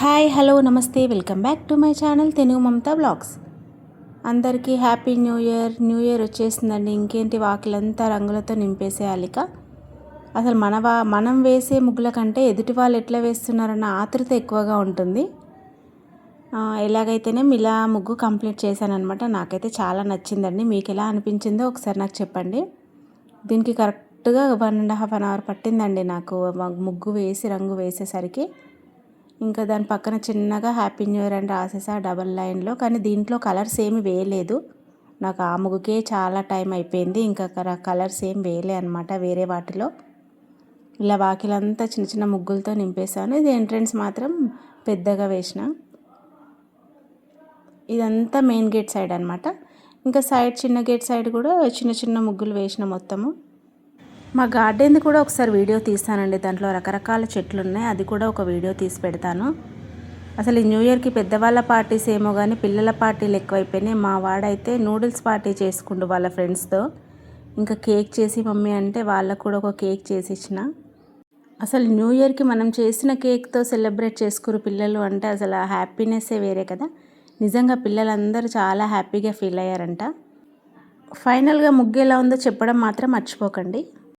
Hi hello నమస్తే welcome back to my channel Tenugu Mamata blogs. అందరికీ happy new year వచ్చేసిందండి. ఇంకేంటి వాకిలంతా రంగులతో నింపేసేయాలి. అసలు మనం వేసే ముగ్గుల కంటే ఎదుటి వాళ్ళు ఎట్లా వేస్తున్నారన్న ఆతృత ఎక్కువగా ఉంటుంది. ఎలాగైతేనే ఇలా ముగ్గు కంప్లీట్ చేశాను అనమాట. నాకైతే చాలా నచ్చిందండి. మీకు ఎలా అనిపించిందో ఒకసారి నాకు చెప్పండి. దీనికి కరెక్ట్గా 1.5 అవర్ పట్టిందండి నాకు ముగ్గు వేసి రంగు వేసేసరికి. ఇంకా దాని పక్కన చిన్నగా హ్యాపీ న్యూ ఇయర్ అని రాసేసా డబల్ లైన్లో. కానీ దీంట్లో కలర్స్ ఏమి వేయలేదు. నాకు ఆ ముగ్గుకే చాలా టైం అయిపోయింది. ఇంకా కలర్స్ ఏం వేయలే అనమాట వేరే వాటిలో. ఇలా వాకిలంతా చిన్న చిన్న ముగ్గులతో నింపేశాను. ఇది ఎంట్రన్స్ మాత్రం పెద్దగా వేసిన. ఇదంతా మెయిన్ గేట్ సైడ్ అనమాట. ఇంకా సైడ్ చిన్న గేట్ సైడ్ కూడా చిన్న చిన్న ముగ్గులు వేసిన మొత్తము. మా గార్డెన్ది కూడా ఒకసారి వీడియో తీస్తానండి. దాంట్లో రకరకాల చెట్లు ఉన్నాయి. అది కూడా ఒక వీడియో తీసి పెడతాను. అసలు ఈ న్యూ ఇయర్కి పెద్దవాళ్ళ పార్టీస్ ఏమో కానీ పిల్లల పార్టీలు ఎక్కువైపోయినాయి. మా వాడైతే నూడిల్స్ పార్టీ చేసుకుంటూ వాళ్ళ ఫ్రెండ్స్తో ఇంకా కేక్ చేసి మమ్మీ అంటే వాళ్ళకు కూడా ఒక కేక్ చేసి ఇచ్చిన. అసలు న్యూ ఇయర్కి మనం చేసిన కేక్తో సెలబ్రేట్ చేసుకురు పిల్లలు అంటే అసలు ఆ హ్యాపీనెస్సే వేరే కదా. నిజంగా పిల్లలందరూ చాలా హ్యాపీగా ఫీల్ అయ్యారంట. ఫైనల్గా ముగ్గు ఎలా ఉందో చెప్పడం మాత్రం మర్చిపోకండి.